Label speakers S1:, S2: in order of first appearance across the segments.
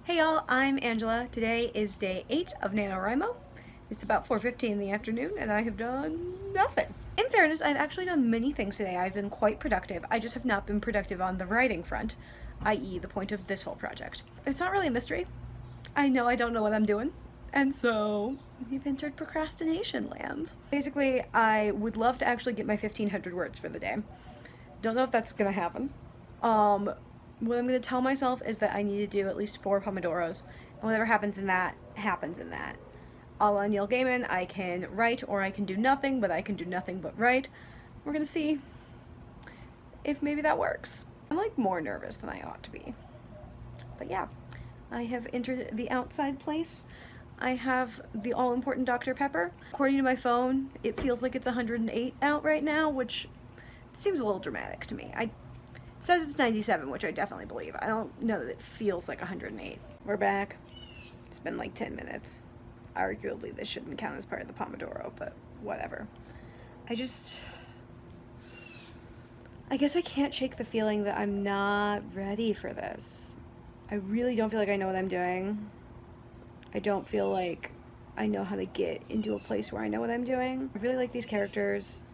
S1: Hey y'all, I'm Angela. Today is day 8 of NaNoWriMo. It's about 4:15 in the afternoon and I have done nothing. In fairness, I've actually done many things today. I've been quite productive. I just have not been productive on the writing front, i.e. the point of this whole project. It's not really a mystery. I know I don't know what I'm doing, and so we've entered procrastination land. Basically, I would love to actually get my 1,500 words for the day. Don't know if that's gonna happen. What I'm going to tell myself is that I need to do at least 4 Pomodoros, and whatever happens in that, happens in that. A la Neil Gaiman, I can write or I can do nothing, but I can do nothing but write. We're going to see if maybe that works. I'm like more nervous than I ought to be. But yeah, I have entered the outside place. I have the all-important Dr. Pepper. According to my phone, it feels like it's 108 out right now, which seems a little dramatic to me. It says it's 97, which I definitely believe. I don't know that it feels like 108. We're back. It's been like 10 minutes. Arguably, this shouldn't count as part of the Pomodoro, but whatever. I guess I can't shake the feeling that I'm not ready for this. I really don't feel like I know what I'm doing. I don't feel like I know how to get into a place where I know what I'm doing. I really like these characters.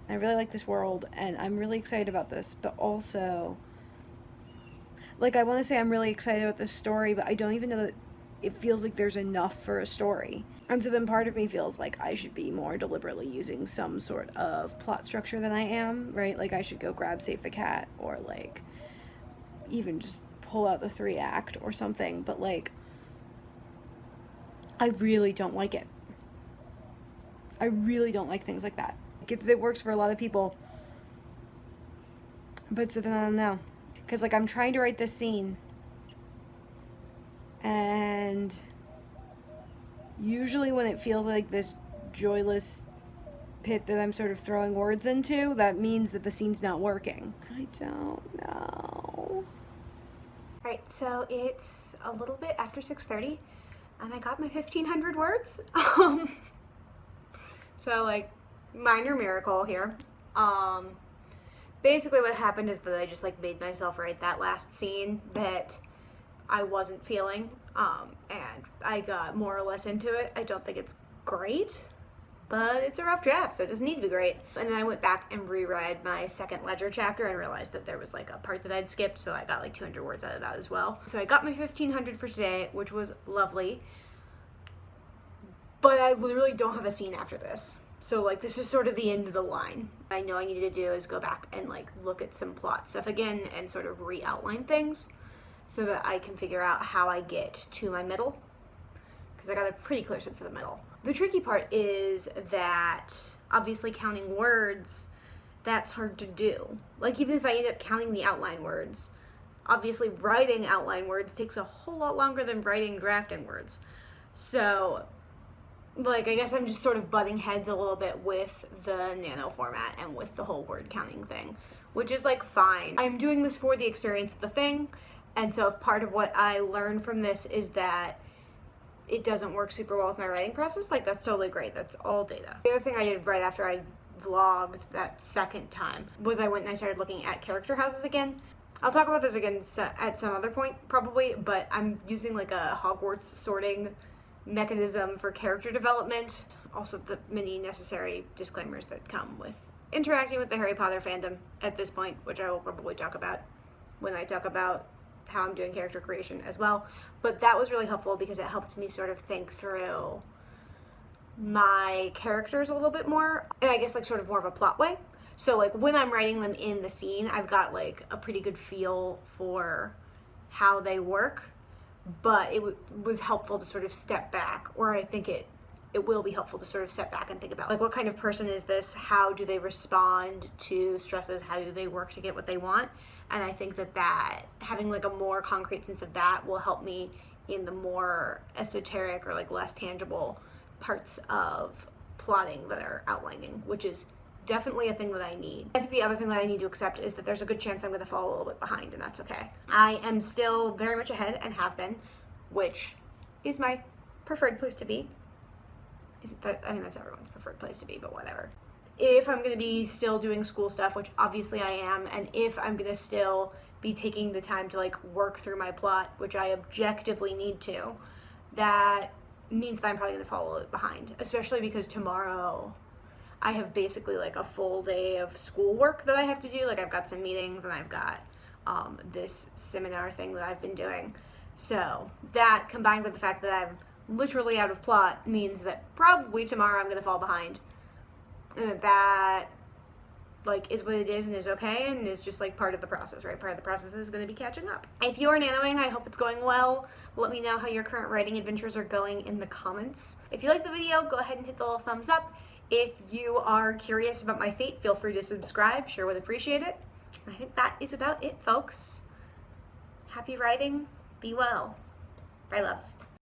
S1: I really like this world, and I'm really excited about this, but also, like, I want to say I'm really excited about this story, but I don't even know that it feels like there's enough for a story. And so then part of me feels like I should be more deliberately using some sort of plot structure than I am, right? Like, I should go grab Save the Cat, or, like, even just pull out the 3-act or something, but, like, I really don't like it. I really don't like things like that. It works for a lot of people, but so then I don't know, because like I'm trying to write this scene, and usually when it feels like this joyless pit that I'm sort of throwing words into, that means that the scene's not working. I don't know. Alright, so it's a little bit after 6:30 and I got my 1,500 words. So like, minor miracle here. Basically what happened is that I just like made myself write that last scene that I wasn't feeling, and I got more or less into it. I don't think it's great, but it's a rough draft, so it doesn't need to be great. And then I went back and reread my second ledger chapter and realized that there was like a part that I'd skipped, so I got like 200 words out of that as well. So I got my 1,500 for today, which was lovely, but I literally don't have a scene after this. So like this is sort of the end of the line. I know I needed to do is go back and like look at some plot stuff again and sort of re-outline things so that I can figure out how I get to my middle, because I got a pretty clear sense of the middle. The tricky part is that obviously counting words, that's hard to do. Like even if I end up counting the outline words, obviously writing outline words takes a whole lot longer than writing drafting words. So like, I guess I'm just sort of butting heads a little bit with the nano format and with the whole word counting thing, which is like fine. I'm doing this for the experience of the thing, and so if part of what I learned from this is that it doesn't work super well with my writing process, like that's totally great. That's all data. The other thing I did right after I vlogged that second time was I went and I started looking at character houses again. I'll talk about this again at some other point probably, but I'm using like a Hogwarts sorting mechanism for character development. Also the many necessary disclaimers that come with interacting with the Harry Potter fandom at this point, which I will probably talk about when I talk about how I'm doing character creation as well. But that was really helpful because it helped me sort of think through my characters a little bit more, and I guess like sort of more of a plot way. So like when I'm writing them in the scene, I've got like a pretty good feel for how they work, but it was helpful to sort of step back, or I think it will be helpful to sort of step back and think about like what kind of person is this, how do they respond to stresses, how do they work to get what they want. And I think that having like a more concrete sense of that will help me in the more esoteric or like less tangible parts of plotting that are outlining, which is definitely a thing that I need. I think the other thing that I need to accept is that there's a good chance I'm going to fall a little bit behind, and that's okay. I am still very much ahead and have been, which is my preferred place to be. Isn't that, I mean, that's everyone's preferred place to be, but whatever. if I'm going to be still doing school stuff, which obviously I am, and if I'm going to still be taking the time to like work through my plot, which I objectively need to, that means that I'm probably going to fall behind, especially because tomorrow I have basically like a full day of schoolwork that I have to do. Like I've got some meetings and I've got this seminar thing that I've been doing. So that combined with the fact that I'm literally out of plot means that probably tomorrow I'm going to fall behind. And that like is what it is and is okay and is just like part of the process, right? Part of the process is going to be catching up. If you're nanoing, I hope it's going well. Let me know how your current writing adventures are going in the comments. If you like the video, go ahead and hit the little thumbs up. If you are curious about my fate, feel free to subscribe. Sure would appreciate it. And I think that is about it, folks. Happy writing. Be well. Bye, loves.